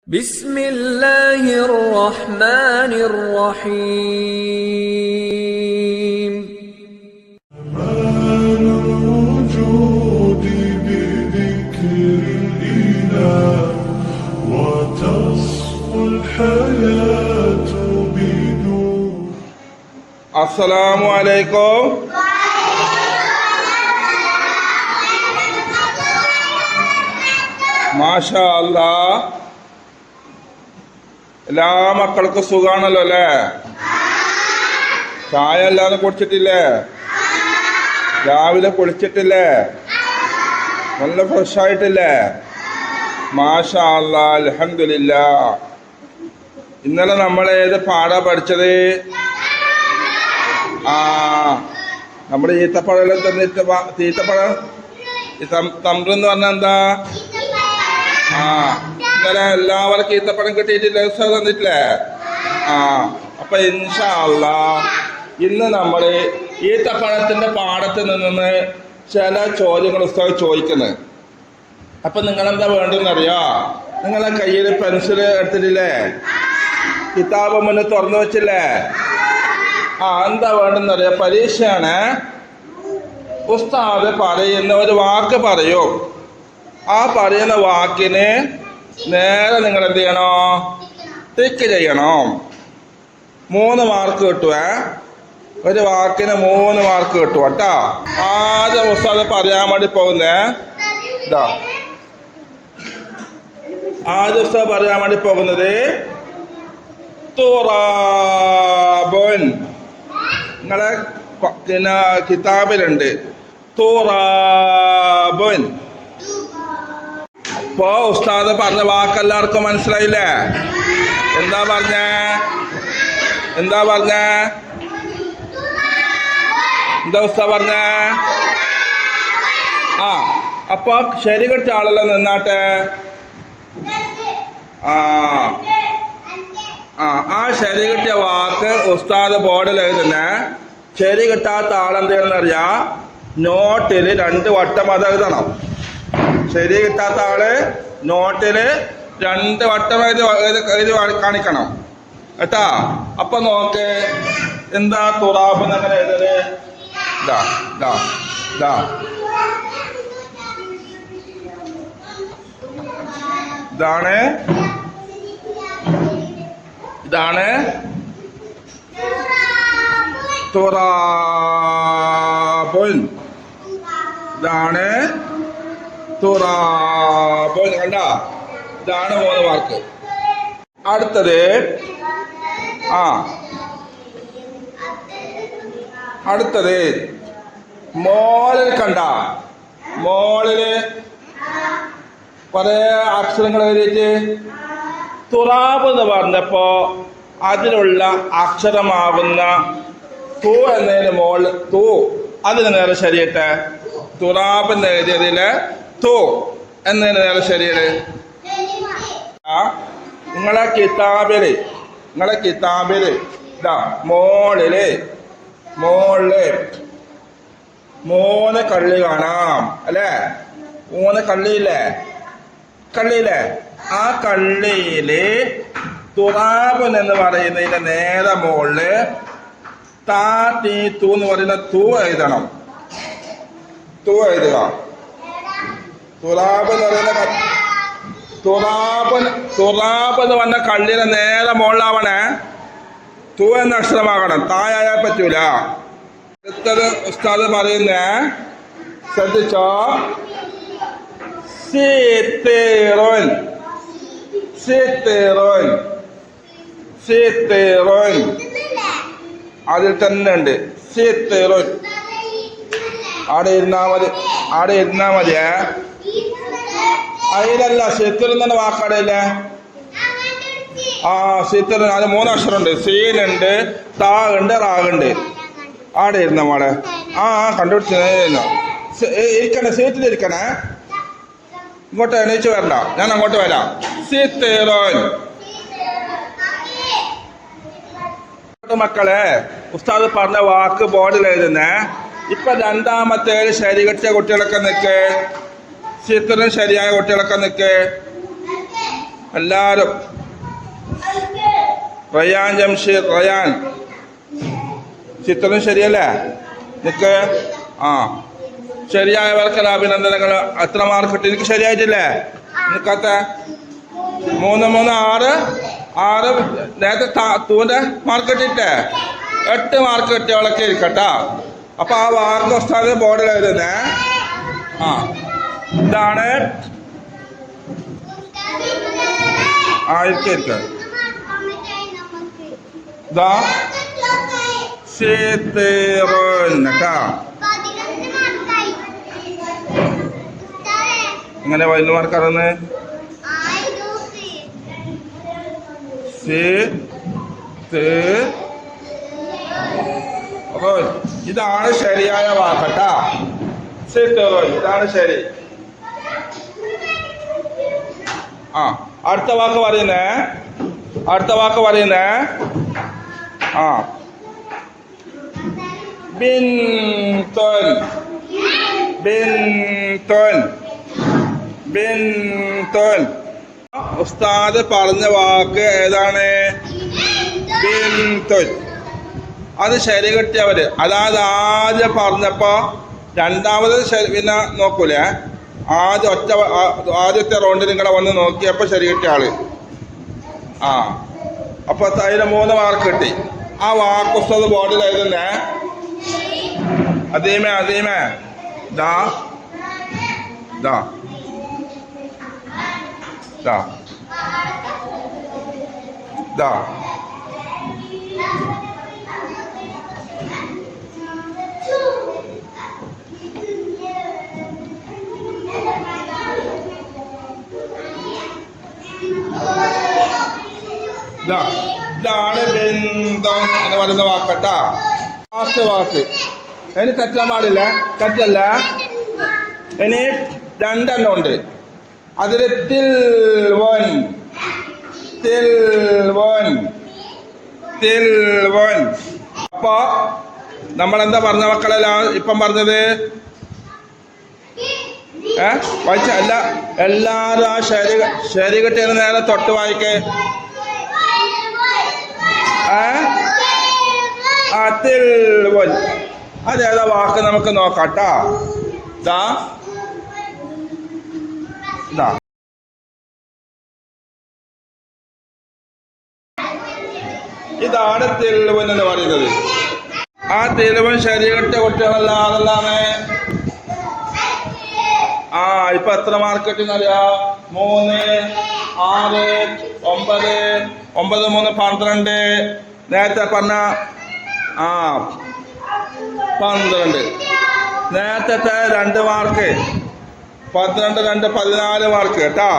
بسم الله الرحمن الرحيم كمال الوجود بذكر الإله وتصفو الحياة بنور. السلام عليكم. മാഷാ അല്ലാ, എല്ലാ മക്കൾക്കും സുഖാണല്ലോ അല്ലേ? ചായ അല്ലാതെ കുടിച്ചിട്ടില്ലേ? രാവിലെ കുളിച്ചിട്ടില്ലേ? നല്ല ഫ്രഷ് ആയിട്ടില്ലേ? മാഷാ അല്ലാ, അൽഹംദുലില്ലാ. ഇന്നലെ നമ്മൾ ഏത് പാടാ പഠിച്ചത്? നമ്മുടെ ഈത്തപ്പഴം തന്നിട്ട് തീത്തപ്പഴം തമ്പ്രെന്ന് പറഞ്ഞാൽ എന്താ? ഇന്നലെ എല്ലാവർക്കും ഈത്തപ്പഴം കിട്ടിയിട്ടില്ല, ഉസ്താദ് തന്നിട്ടില്ലേ? അപ്പൊ ഇൻഷാ അല്ലാ ഇന്ന് നമ്മൾ ഈത്തപ്പഴത്തിന്റെ പാടത്ത് നിന്ന് ചില ചോദ്യങ്ങൾ ഉസ്താദ് ചോദിക്കുന്നത്. അപ്പൊ നിങ്ങളെന്താ വേണ്ടെന്നറിയോ? നിങ്ങളെ കയ്യിൽ പെൻസിൽ എടുത്തിട്ടില്ലേ? കിതാബ് മുന്നിൽ തുറന്നു വെച്ചില്ലേ? എന്താ വേണ്ടെന്നറിയാം? പരീക്ഷയാണ്. ഉസ്താദ് പറയുന്ന ഒരു വാക്ക് പറയൂ. ആ പറയുന്ന വാക്കിന് നേരെ നിങ്ങൾ എന്ത് ചെയ്യണോ? ടിക്ക് ചെയ്യണം. 3 മാർക്ക് കിട്ടുവേ. ഒരു വാക്കിന് 3 മാർക്ക് കിട്ടും കേട്ടോ. ആദ്യം ഉസ്താദ് പറയാൻ വേണ്ടി പോകുന്നേ ഇതാ. ആദ്യം ഉസ്താദ് പറയാൻ വേണ്ടി പോകുന്നത് തുറാബുൻ. നിങ്ങളെ പിന്നെ കിതാബിലുണ്ട് തുറാബുൻ. ഇപ്പോ ഉസ്താദ് പറഞ്ഞ വാക്കെല്ലാവർക്കും മനസ്സിലായില്ലേ? എന്താ പറഞ്ഞേ? എന്താ ഉസ്താദ് പറഞ്ഞേ? അപ്പൊ ശരി കിട്ടിയ ആളെല്ലാം നിന്നാട്ടെ. ആ ശരി കിട്ടിയ വാക്ക് ഉസ്താദ് ബോർഡിൽ എഴുതുന്നേ. ശരി കിട്ടാത്ത ആളെന്താണെന്നറിയാ? നോട്ടിൽ 2 വട്ടം അത് എഴുതണം. ശരി കിട്ടാത്ത ആള് നോട്ടില് 2 വട്ടം എഴുതി കാണിക്കണം കേട്ടാ. അപ്പൊ നോക്ക്, എന്താ തുറാബ് എന്നങ്ങനെ എഴുതല്? ഇതാണ് തുറാബുൻ. ഇതാണ് തുറാബുൻ. കണ്ട, ഇതാണ് 3 മാർക്ക്. അടുത്തത് മോളിൽ കണ്ട, മോളില് കുറെ അക്ഷരങ്ങൾ എഴുതിയിട്ട് തുറാബ് എന്ന് പറഞ്ഞപ്പോ അതിലുള്ള അക്ഷരമാകുന്ന തൂ എന്നതിന് മോള് തൂ, അതിന് നേരെ ശരിയട്ടെ. തുറാബ് എന്ന് എഴുതിയതില് തൂ എന്നതിന് നേരെ ശരിയല്ലേ? നിങ്ങളെ കിതാബില് ഇതാ മോളില് 3 കള്ളി കാണാം അല്ലേ? 3 കള്ളിയില്ലേ? ആ കള്ളിയില് തുറാബൻ എന്ന് പറയുന്നതിന്റെ നേരെ മുകളില് താ തീ തൂ എന്ന് പറയുന്ന തൂ എഴുതണം. തൂ എഴുതുക. തുറാബ് എന്ന് പറയുന്ന തുറാബ് എന്ന് പറഞ്ഞ കള്ളിയുടെ നേരെ മുകളിലാവണേ. തൂ എന്ന അക്ഷരമാകണം. തായാൽ പറ്റൂല. അടുത്തത് ഉസ്താദ് പറയുന്നേ, ശ്രദ്ധിച്ചോ. സീത്തേറോൻ അതിൽ തന്നെ ഉണ്ട്. സീത്തേറോൻ അവിടെ ഇരുന്നാ മതിയേ. അതിലല്ല, സിത്തർ തന്നെ വാക്കാടയില്ലേ? സിത്തർ അത് 3 അക്ഷരമുണ്ട്. സീനുണ്ട്, താ ഉണ്ട്, റാഗുണ്ട്. ആടെ ഇരുന്ന മോളെ. കണ്ടുപിടിച്ചിരിക്കണേ, സീറ്റിലിരിക്കണേ. ഇങ്ങോട്ട് എണീച്ച് വരണ്ട, ഞാൻ അങ്ങോട്ട് വരാം. സീത്തേറോൻ. മക്കളെ, ഉസ്താദ് പറഞ്ഞ വാക്ക് ബോർഡിൽ എഴുതുന്നേ. ഇപ്പൊ 2ാമത്തേല് ശരി കിട്ടിയ കുട്ടികളൊക്കെ നിൽക്കേ. ചിത്രം ശരിയായ കുട്ടികളൊക്കെ നിൽക്കേ. എല്ലാവരും. റയാൻ ജംഷീർ, റയാൻ ചിത്രം ശരിയല്ലേ? നിക്ക്. ആ, ശരിയായവർക്കെല്ലാം അഭിനന്ദനങ്ങൾ. എത്ര മാർക്ക് കിട്ടി? എനിക്ക് ശരിയായിട്ടില്ലേ? നിൽക്കാത്ത 3 3 6 6 നേരത്തെ തൂന്റെ മാർക്ക് കിട്ടിയിട്ടേ 8 മാർക്ക് കിട്ടിയവളൊക്കെ ഇരിക്കട്ടോ. അപ്പൊ ആ വാക്ക് ഉസ്താദ് ബോർഡിൽ എഴുതുന്നേ. ആ, ഇതാണ്. ആ, ഇരിക്ക. ഇതാ കേട്ടോ. എങ്ങനെ 11 മാർക്ക് അറിയുന്നത്? ഇതാണ് ശരിയായ വാക്കട്ടാ. ഇതാണ് ശരി. ആ, അടുത്ത വാക്ക് പറയുന്നേ. ആ, ബിൻതുൻ. ഉസ്താദ് പറഞ്ഞ വാക്ക് ഏതാണ്? ബിൻതുൻ. അത് ശരി കിട്ടിയവര്. അതായത് ആദ്യം പറഞ്ഞപ്പോ രണ്ടാമത് പിന്നെ നോക്കൂലേ? ആദ്യത്തെ റൗണ്ടിൽ നിങ്ങളെ വന്ന് നോക്കിയപ്പോ ശരി കിട്ടിയ ആള്. ആ, അപ്പൊ അതിന് 3 മാർക്ക് കിട്ടി. ആ വാക്ക് ഉസ്താദ് ബോർഡിൽ എഴുതുന്നേ. അതേമേ ദാ ഇതാണ് ബന്ധം എന്ന് പറയുന്ന വാക്കട്ടാ. ലാസ്റ്റ് വാക്ക്. ഇനി തെറ്റാൻ പാടില്ല. തെറ്റല്ല. ഇനി 2 എണ്ണം ഉണ്ട്. അതിൽ തിൽവൻ. അപ്പൊ നമ്മളെന്താ പറഞ്ഞ മക്കളെല്ലാം ഇപ്പം പറഞ്ഞത്? വായിച്ച എല്ലാരും ആ ശരി കിട്ടിയതിന് നേരെ തൊട്ട് വായിക്കേ. അതേതാ വാക്ക് നമുക്ക് നോക്കാട്ടാ. ഇതാണ് തെളിവൻ എന്ന് പറയുന്നത്. ആ തെളിവൻ ശരി കിട്ടിയ കുട്ടികളല്ല. അതല്ലാമേ. ആ, ഇപ്പൊ എത്ര മാർക്ക് കിട്ടിയെന്നറിയാ? 3 6 9 9 3 12. നേരത്തെ പറഞ്ഞ 12. നേരത്തെ 2 മാർക്ക് 12 2 14 മാർക്ക് കേട്ടാ.